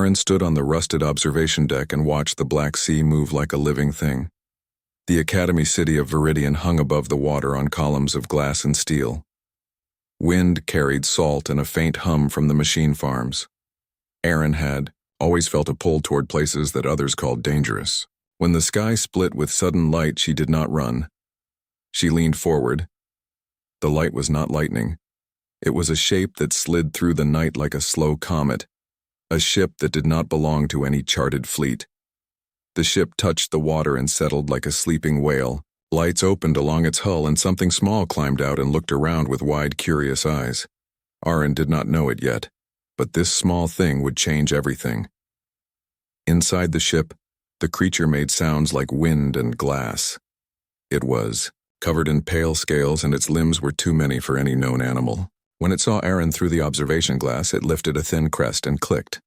Arin stood on the rusted observation deck and watched the Black Sea move like a living thing. The Academy city of Viridian hung above the water on columns of glass and steel. Wind carried salt and a faint hum from the machine farms. Arin had always felt a pull toward places that others called dangerous. When the sky split with sudden light, she did not run. She leaned forward. The light was not lightning. It was a shape that slid through the night like a slow comet, a ship that did not belong to any charted fleet. The ship touched the water and settled like a sleeping whale. Lights opened along its hull and something small climbed out and looked around with wide, curious eyes. Arin did not know it yet, but this small thing would change everything. Inside the ship, the creature made sounds like wind and glass. It was covered in pale scales, and its limbs were too many for any known animal. When it saw Arin through the observation glass, it lifted a thin crest and clicked.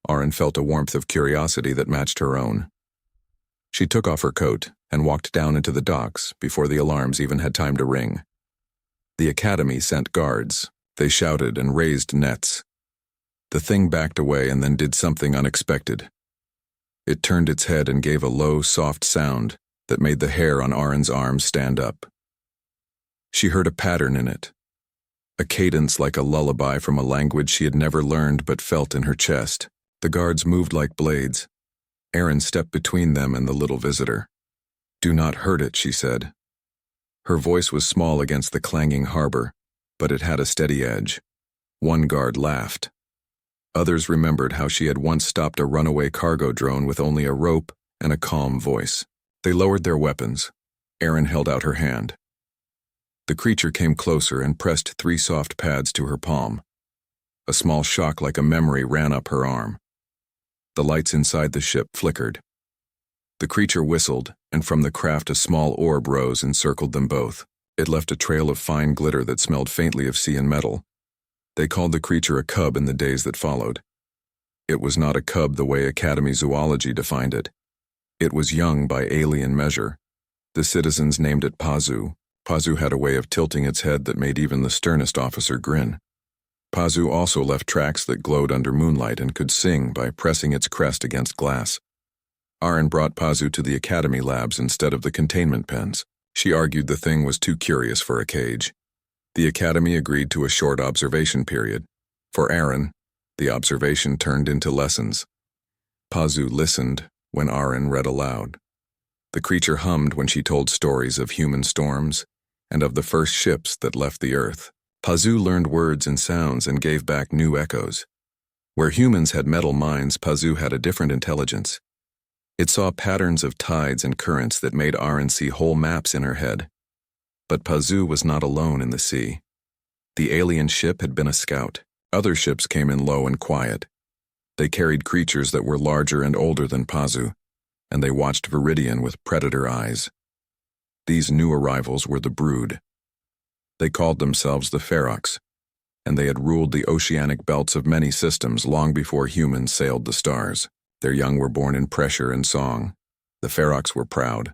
Arin felt a warmth of curiosity that matched her own. She took off her coat and walked down into the docks before the alarms even had time to ring. The Academy sent guards. They shouted and raised nets. The thing backed away and then did something unexpected. It turned its head and gave a low, soft sound that made the hair on Arin's arms stand up. She heard a pattern in it, a cadence like a lullaby from a language she had never learned but felt in her chest. The guards moved like blades. Arin stepped between them and the little visitor. "Do not hurt it," she said. Her voice was small against the clanging harbor, but it had a steady edge. One guard laughed. Others remembered how she had once stopped a runaway cargo drone with only a rope and a calm voice. They lowered their weapons. Arin held out her hand. The creature came closer and pressed 3 soft pads to her palm. A small shock like a memory ran up her arm. The lights inside the ship flickered. The creature whistled, and from the craft a small orb rose and circled them both. It left a trail of fine glitter that smelled faintly of sea and metal. They called the creature a cub in the days that followed. It was not a cub the way Academy zoology defined it. It was young by alien measure. The citizens named it Pazu. Pazu had a way of tilting its head that made even the sternest officer grin. Pazu also left tracks that glowed under moonlight and could sing by pressing its crest against glass. Arin brought Pazu to the Academy labs instead of the containment pens. She argued the thing was too curious for a cage. The Academy agreed to a short observation period. For Arin, the observation turned into lessons. Pazu listened when Arin read aloud. The creature hummed when she told stories of human storms and of the first ships that left the Earth. Pazu learned words and sounds and gave back new echoes. Where humans had metal minds, Pazu had a different intelligence. It saw patterns of tides and currents that made Arin see whole maps in her head. But Pazu was not alone in the sea. The alien ship had been a scout. Other ships came in low and quiet. They carried creatures that were larger and older than Pazu, and they watched Viridian with predator eyes. These new arrivals were the Brood. They called themselves the Ferox, and they had ruled the oceanic belts of many systems long before humans sailed the stars. Their young were born in pressure and song. The Ferox were proud.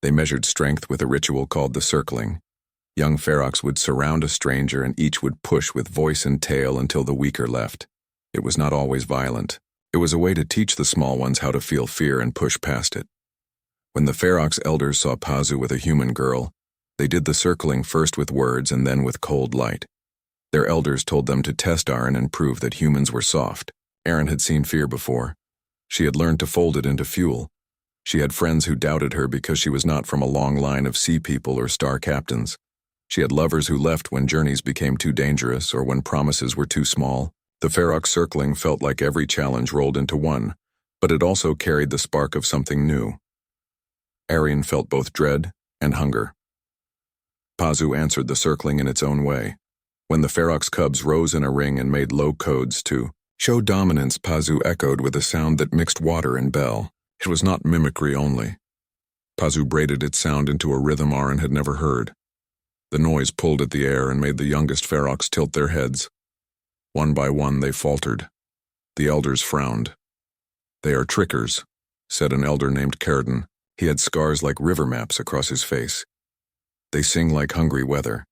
They measured strength with a ritual called the circling. Young Ferox would surround a stranger and each would push with voice and tail until the weaker left. It was not always violent. It was a way to teach the small ones how to feel fear and push past it. When the Ferox elders saw Pazu with a human girl, they did the circling first with words and then with cold light. Their elders told them to test Arin and prove that humans were soft. Arin had seen fear before. She had learned to fold it into fuel. She had friends who doubted her because she was not from a long line of sea people or star captains. She had lovers who left when journeys became too dangerous or when promises were too small. The Ferox circling felt like every challenge rolled into one, but it also carried the spark of something new. Arin felt both dread and hunger. Pazu answered the circling in its own way. When the Ferox cubs rose in a ring and made low codes to show dominance, Pazu echoed with a sound that mixed water and bell. It was not mimicry only. Pazu braided its sound into a rhythm Arin had never heard. The noise pulled at the air and made the youngest Ferox tilt their heads. One by one they faltered. The elders frowned. "They are trickers," said an elder named Cadet. He had scars like river maps across his face. "They sing like hungry weather."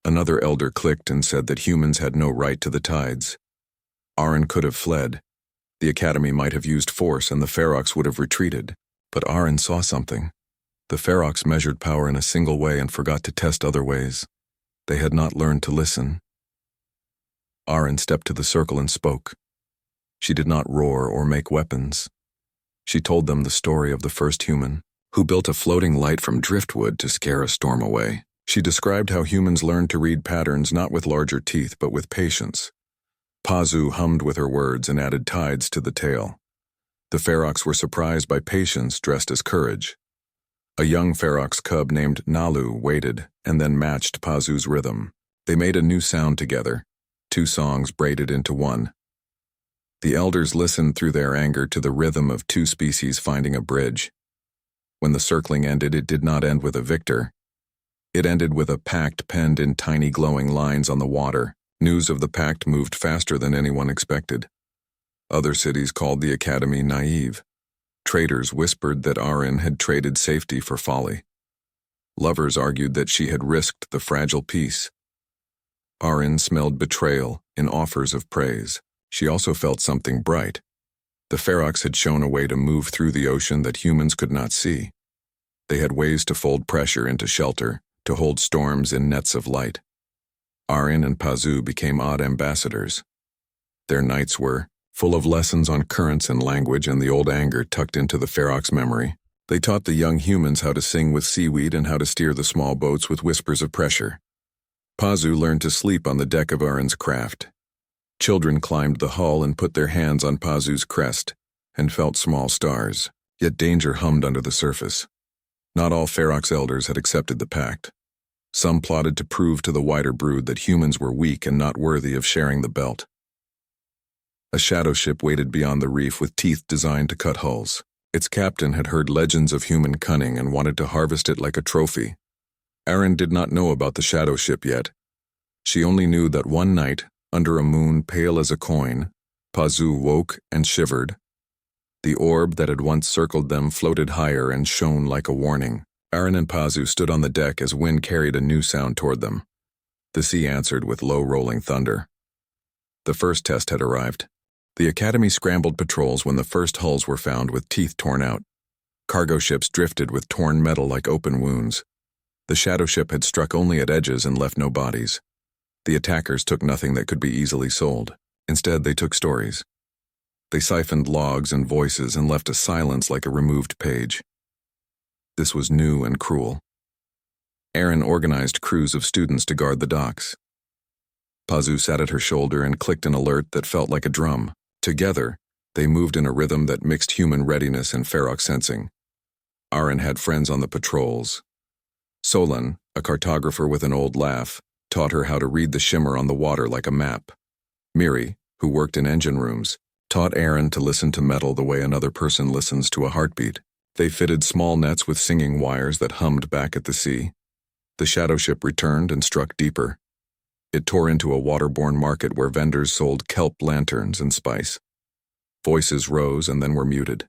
Another elder clicked and said that humans had no right to the tides. Arin could have fled. The Academy might have used force and the Ferox would have retreated, but Arin saw something. The Ferox measured power in a single way and forgot to test other ways. They had not learned to listen. Arin stepped to the circle and spoke. She did not roar or make weapons. She told them the story of the first human, who built a floating light from driftwood to scare a storm away. She described how humans learned to read patterns not with larger teeth but with patience. Pazu hummed with her words and added tides to the tale. The Ferox were surprised by patience dressed as courage. A young Ferox cub named Nalu waited and then matched Pazu's rhythm. They made a new sound together, 2 songs braided into one. The elders listened through their anger to the rhythm of 2 species finding a bridge. When the circling ended, it did not end with a victor. It ended with a pact penned in tiny glowing lines on the water. News of the pact moved faster than anyone expected. Other cities called the Academy naive. Traders whispered that Arin had traded safety for folly. Lovers argued that she had risked the fragile peace. Arin smelled betrayal in offers of praise. She also felt something bright. The Ferox had shown a way to move through the ocean that humans could not see. They had ways to fold pressure into shelter, to hold storms in nets of light. Arin and Pazu became odd ambassadors. Their nights were full of lessons on currents and language and the old anger tucked into the Ferox memory. They taught the young humans how to sing with seaweed and how to steer the small boats with whispers of pressure. Pazu learned to sleep on the deck of Arin's craft. Children climbed the hull and put their hands on Pazu's crest and felt small stars, yet danger hummed under the surface. Not all Ferox elders had accepted the pact. Some plotted to prove to the wider brood that humans were weak and not worthy of sharing the belt. A shadow ship waited beyond the reef with teeth designed to cut hulls. Its captain had heard legends of human cunning and wanted to harvest it like a trophy. Arin did not know about the shadow ship yet. She only knew that one night, under a moon pale as a coin, Pazu woke and shivered. The orb that had once circled them floated higher and shone like a warning. Arin and Pazu stood on the deck as wind carried a new sound toward them. The sea answered with low rolling thunder. The first test had arrived. The Academy scrambled patrols when the first hulls were found with teeth torn out. Cargo ships drifted with torn metal like open wounds. The shadow ship had struck only at edges and left no bodies. The attackers took nothing that could be easily sold. Instead, they took stories. They siphoned logs and voices and left a silence like a removed page. This was new and cruel. Arin organized crews of students to guard the docks. Pazu sat at her shoulder and clicked an alert that felt like a drum. Together, they moved in a rhythm that mixed human readiness and Ferox sensing. Arin had friends on the patrols. Solan, a cartographer with an old laugh, taught her how to read the shimmer on the water like a map. Miri, who worked in engine rooms, taught Arin to listen to metal the way another person listens to a heartbeat. They fitted small nets with singing wires that hummed back at the sea. The shadow ship returned and struck deeper. It tore into a waterborne market where vendors sold kelp lanterns and spice. Voices rose and then were muted.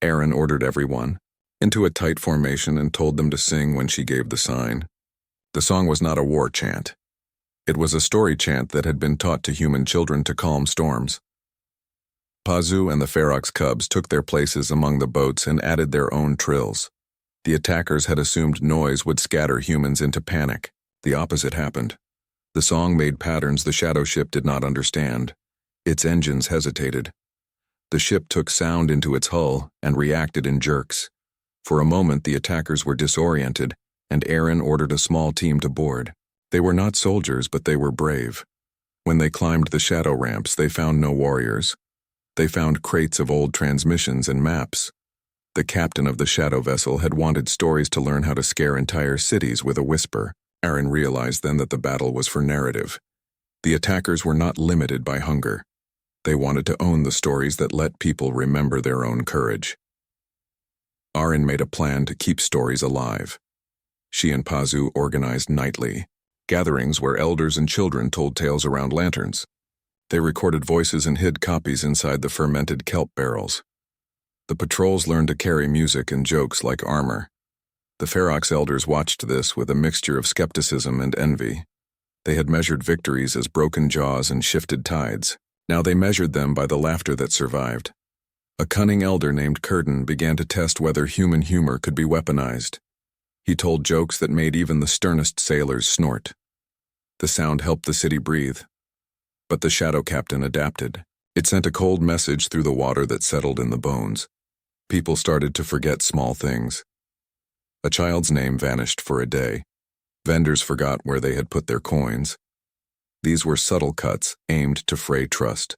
Arin ordered everyone into a tight formation and told them to sing when she gave the sign. The song was not a war chant. It was a story chant that had been taught to human children to calm storms. Pazu and the Ferox cubs took their places among the boats and added their own trills. The attackers had assumed noise would scatter humans into panic. The opposite happened. The song made patterns the shadow ship did not understand. Its engines hesitated. The ship took sound into its hull and reacted in jerks. For a moment, the attackers were disoriented, and Arin ordered a small team to board. They were not soldiers, but they were brave. When they climbed the shadow ramps, they found no warriors. They found crates of old transmissions and maps. The captain of the shadow vessel had wanted stories to learn how to scare entire cities with a whisper. Arin realized then that the battle was for narrative. The attackers were not limited by hunger. They wanted to own the stories that let people remember their own courage. Arin made a plan to keep stories alive. She and Pazu organized nightly gatherings where elders and children told tales around lanterns. They recorded voices and hid copies inside the fermented kelp barrels. The patrols learned to carry music and jokes like armor. The Ferox elders watched this with a mixture of skepticism and envy. They had measured victories as broken jaws and shifted tides. Now they measured them by the laughter that survived. A cunning elder named Curtin began to test whether human humor could be weaponized. He told jokes that made even the sternest sailors snort. The sound helped the city breathe. But the shadow captain adapted. It sent a cold message through the water that settled in the bones. People started to forget small things. A child's name vanished for a day. Vendors forgot where they had put their coins. These were subtle cuts aimed to fray trust.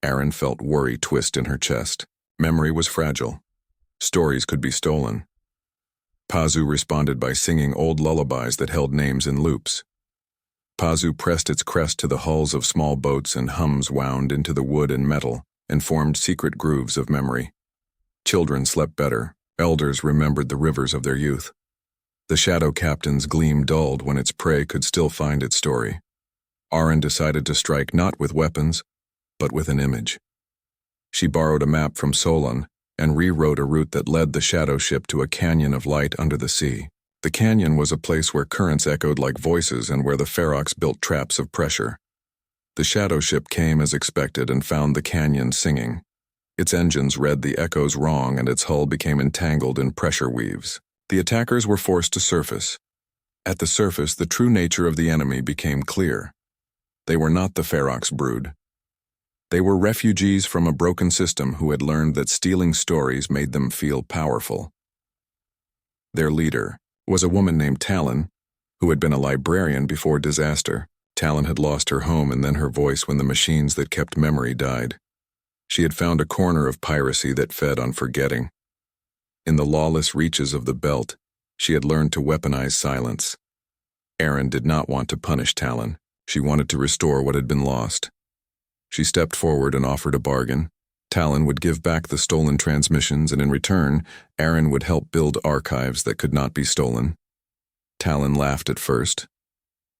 Arin felt worry twist in her chest. Memory was fragile. Stories could be stolen. Pazu responded by singing old lullabies that held names in loops. Pazu pressed its crest to the hulls of small boats, and hums wound into the wood and metal and formed secret grooves of memory. Children slept better. Elders remembered the rivers of their youth. The shadow captain's gleam dulled when its prey could still find its story. Arin decided to strike not with weapons, but with an image. She borrowed a map from Solon and rewrote a route that led the shadow ship to a canyon of light under the sea. The canyon was a place where currents echoed like voices and where the ferox built traps of pressure. The shadow ship came as expected and found the canyon singing. Its engines read the echoes wrong and its hull became entangled in pressure weaves. The attackers were forced to surface. At the surface, the true nature of the enemy became clear. They were not the ferox brood. They were refugees from a broken system who had learned that stealing stories made them feel powerful. Their leader was a woman named Talon, who had been a librarian before disaster. Talon had lost her home and then her voice when the machines that kept memory died. She had found a corner of piracy that fed on forgetting. In the lawless reaches of the belt, she had learned to weaponize silence. Arin did not want to punish Talon. She wanted to restore what had been lost. She stepped forward and offered a bargain. Talon would give back the stolen transmissions, and in return, Arin would help build archives that could not be stolen. Talon laughed at first.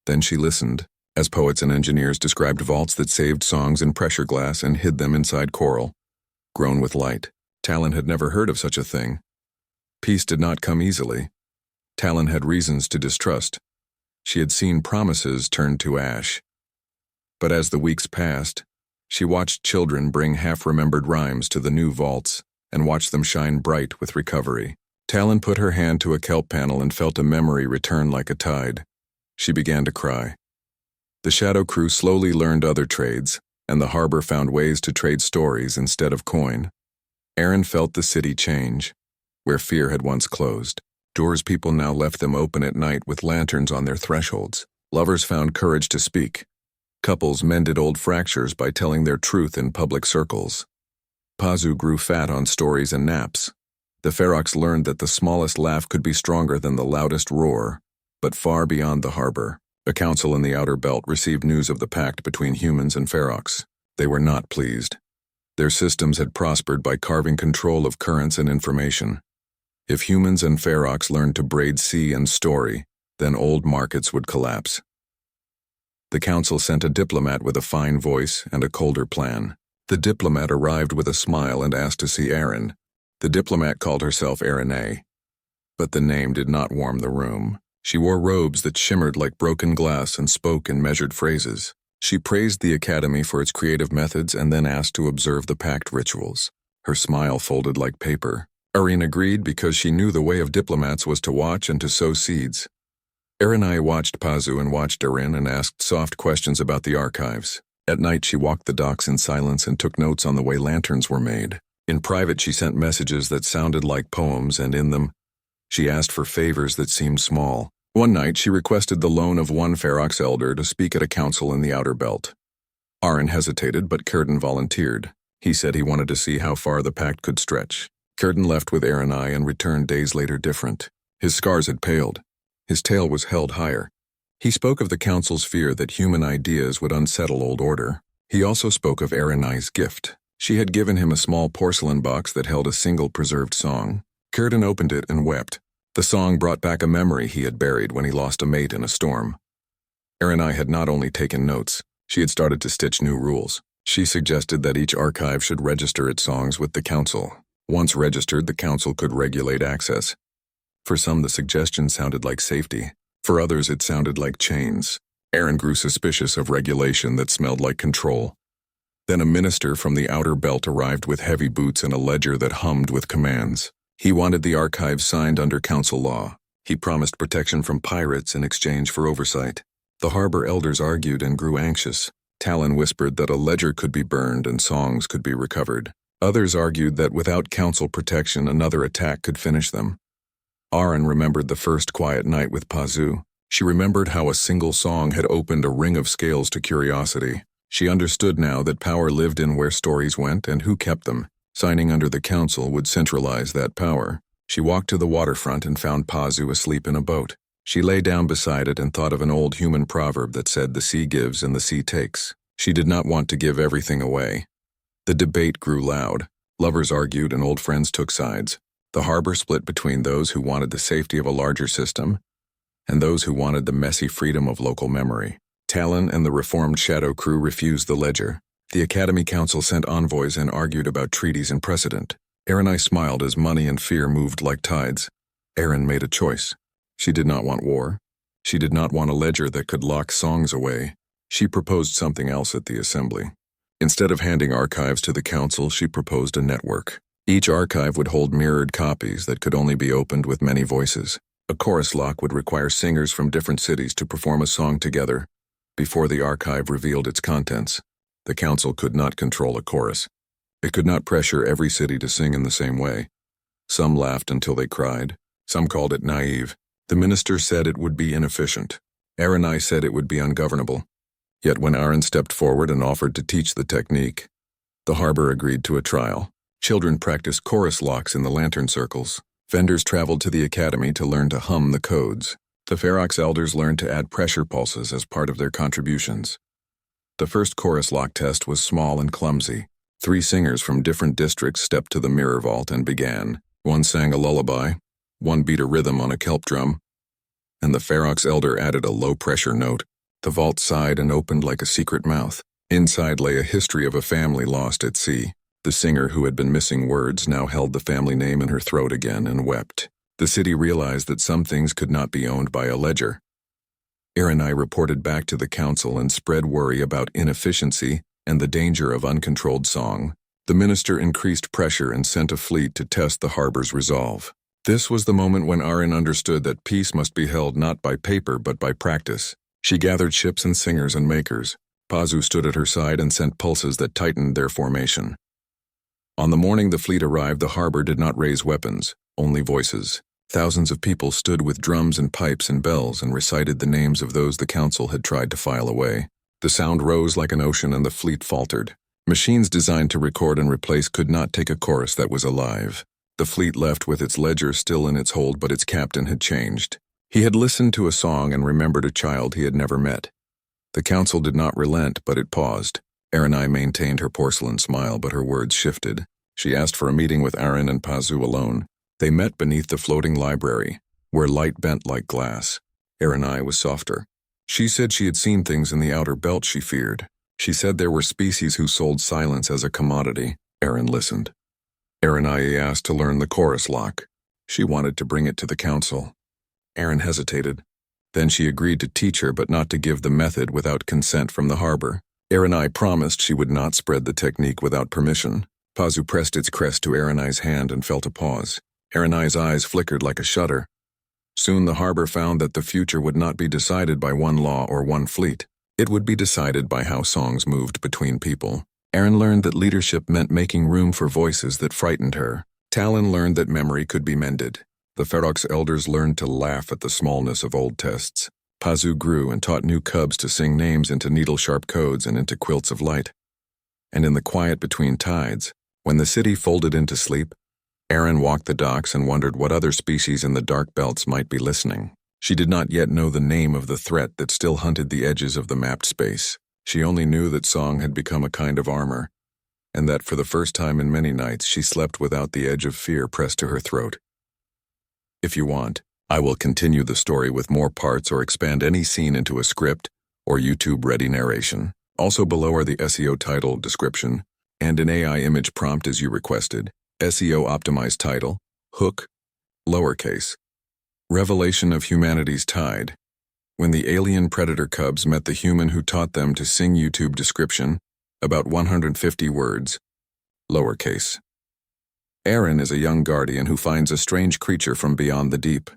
Then she listened, as poets and engineers described vaults that saved songs in pressure glass and hid them inside coral, grown with light. Talon had never heard of such a thing. Peace did not come easily. Talon had reasons to distrust. She had seen promises turn to ash. But as the weeks passed, she watched children bring half-remembered rhymes to the new vaults and watched them shine bright with recovery. Talon put her hand to a kelp panel and felt a memory return like a tide. She began to cry. The shadow crew slowly learned other trades, and the harbor found ways to trade stories instead of coin. Arin felt the city change. Where fear had once closed, doors people now left them open at night with lanterns on their thresholds. Lovers found courage to speak. Couples mended old fractures by telling their truth in public circles. Pazu grew fat on stories and naps. The ferox learned that the smallest laugh could be stronger than the loudest roar. But far beyond the harbor, a council in the outer belt received news of the pact between humans and ferox. They were not pleased. Their systems had prospered by carving control of currents and information. If humans and ferox learned to braid sea and story, then old markets would collapse. The council sent a diplomat with a fine voice and a colder plan. The diplomat arrived with a smile and asked to see Arin. The diplomat called herself Trainee, but the name did not warm the room. She wore robes that shimmered like broken glass and spoke in measured phrases. She praised the academy for its creative methods and then asked to observe the pact rituals. Her smile folded like paper. Arin agreed because she knew the way of diplomats was to watch and to sow seeds. Trainee watched Pazu and watched Arin and asked soft questions about the archives. At night she walked the docks in silence and took notes on the way lanterns were made. In private she sent messages that sounded like poems, and in them, she asked for favors that seemed small. One night she requested the loan of one ferox elder to speak at a council in the outer belt. Arin hesitated, but Curtin volunteered. He said he wanted to see how far the pact could stretch. Curtin left with Trainee and returned days later different. His scars had paled. His tail was held higher. He spoke of the council's fear that human ideas would unsettle old order. He also spoke of Trainee's gift. She had given him a small porcelain box that held a single preserved song. Curtin opened it and wept. The song brought back a memory he had buried when he lost a mate in a storm. Trainee had not only taken notes, she had started to stitch new rules. She suggested that each archive should register its songs with the council. Once registered, the council could regulate access. For some, the suggestion sounded like safety. For others, it sounded like chains. Arin grew suspicious of regulation that smelled like control. Then a minister from the outer belt arrived with heavy boots and a ledger that hummed with commands. He wanted the archives signed under council law. He promised protection from pirates in exchange for oversight. The harbor elders argued and grew anxious. Talon whispered that a ledger could be burned and songs could be recovered. Others argued that without council protection, another attack could finish them. Arin remembered the first quiet night with Pazu. She remembered how a single song had opened a ring of scales to curiosity. She understood now that power lived in where stories went and who kept them. Signing under the council would centralize that power. She walked to the waterfront and found Pazu asleep in a boat. She lay down beside it and thought of an old human proverb that said the sea gives and the sea takes. She did not want to give everything away. The debate grew loud. Lovers argued and old friends took sides. The harbor split between those who wanted the safety of a larger system and those who wanted the messy freedom of local memory. Talon and the reformed Shadow crew refused the ledger. The Academy Council sent envoys and argued about treaties and precedent. Arin smiled as money and fear moved like tides. Arin made a choice. She did not want war. She did not want a ledger that could lock songs away. She proposed something else at the assembly. Instead of handing archives to the council, she proposed a network. Each archive would hold mirrored copies that could only be opened with many voices. A chorus lock would require singers from different cities to perform a song together before the archive revealed its contents. The council could not control a chorus. It could not pressure every city to sing in the same way. Some laughed until they cried. Some called it naive. The minister said it would be inefficient. Arin said it would be ungovernable. Yet when Arin stepped forward and offered to teach the technique, the harbor agreed to a trial. Children practiced chorus locks in the lantern circles. Vendors traveled to the academy to learn to hum the codes. The Ferox elders learned to add pressure pulses as part of their contributions. The first chorus lock test was small and clumsy. 3 singers from different districts stepped to the mirror vault and began. One sang a lullaby, one beat a rhythm on a kelp drum, and the Ferox elder added a low-pressure note. The vault sighed and opened like a secret mouth. Inside lay a history of a family lost at sea. The singer who had been missing words now held the family name in her throat again and wept. The city realized that some things could not be owned by a ledger. Arin reported back to the council and spread worry about inefficiency and the danger of uncontrolled song. The minister increased pressure and sent a fleet to test the harbor's resolve. This was the moment when Arin understood that peace must be held not by paper but by practice. She gathered ships and singers and makers. Pazu stood at her side and sent pulses that tightened their formation. On the morning the fleet arrived, the harbor did not raise weapons, only voices. Thousands of people stood with drums and pipes and bells and recited the names of those the council had tried to file away. The sound rose like an ocean and the fleet faltered. Machines designed to record and replace could not take a chorus that was alive. The fleet left with its ledger still in its hold, but its captain had changed. He had listened to a song and remembered a child he had never met. The council did not relent, but it paused. Arin maintained her porcelain smile, but her words shifted. She asked for a meeting with Arin and Pazu alone. They met beneath the floating library, where light bent like glass. Arin was softer. She said she had seen things in the outer belt she feared. She said there were species who sold silence as a commodity. Arin listened. Arin asked to learn the chorus lock. She wanted to bring it to the council. Arin hesitated. Then she agreed to teach her, but not to give the method without consent from the harbor. Arin promised she would not spread the technique without permission. Pazu pressed its crest to Arin's hand and felt a pause. Arin's eyes flickered like a shutter. Soon the harbor found that the future would not be decided by one law or one fleet. It would be decided by how songs moved between people. Arin learned that leadership meant making room for voices that frightened her. Talon learned that memory could be mended. The Ferox elders learned to laugh at the smallness of old tests. Pazu grew and taught new cubs to sing names into needle-sharp codes and into quilts of light. And in the quiet between tides, when the city folded into sleep, Arin walked the docks and wondered what other species in the dark belts might be listening. She did not yet know the name of the threat that still hunted the edges of the mapped space. She only knew that song had become a kind of armor, and that for the first time in many nights she slept without the edge of fear pressed to her throat. If you want, I will continue the story with more parts or expand any scene into a script or YouTube-ready narration. Also below are the SEO title, description, and an AI image prompt as you requested. SEO-optimized title, hook, lowercase. Revelation of humanity's tide. When the alien predator cubs met the human who taught them to sing, YouTube description, About 150 words. Lowercase. Arin is a young guardian who finds a strange creature from beyond the deep.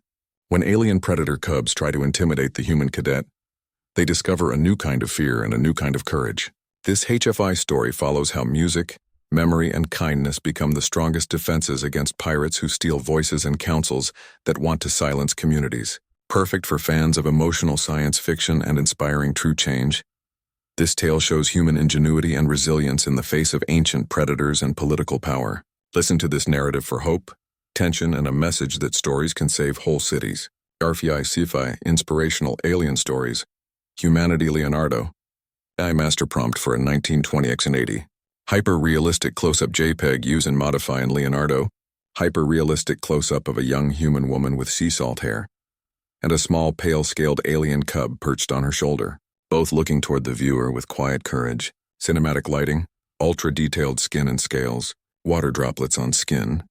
When alien predator cubs try to intimidate the human cadet, they discover a new kind of fear and a new kind of courage. This HFI story follows how music, memory, and kindness become the strongest defenses against pirates who steal voices and counsels that want to silence communities. Perfect for fans of emotional science fiction and inspiring true change, this tale shows human ingenuity and resilience in the face of ancient predators and political power. Listen to this narrative for hope, tension, and a message that stories can save whole cities. Sci-fi, inspirational alien stories. Humanity Leonardo. Master prompt for a 1920x80. Hyper-realistic close-up JPEG use and modify in Leonardo. Hyper-realistic close-up of a young human woman with sea salt hair. And a small pale-scaled alien cub perched on her shoulder, both looking toward the viewer with quiet courage. Cinematic lighting, ultra-detailed skin and scales, water droplets on skin,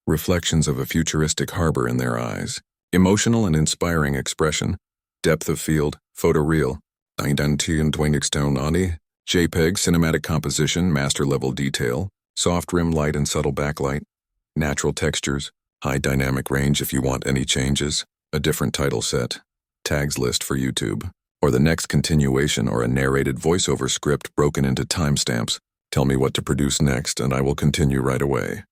reflections of a futuristic harbor in their eyes. Emotional and inspiring expression, depth of field, photoreal, identity and JPEG, cinematic composition, master-level detail, soft rim light and subtle backlight, natural textures, high dynamic range if you want any changes, a different title set, tags list for YouTube, or the next continuation or a narrated voiceover script broken into timestamps. Tell me what to produce next and I will continue right away.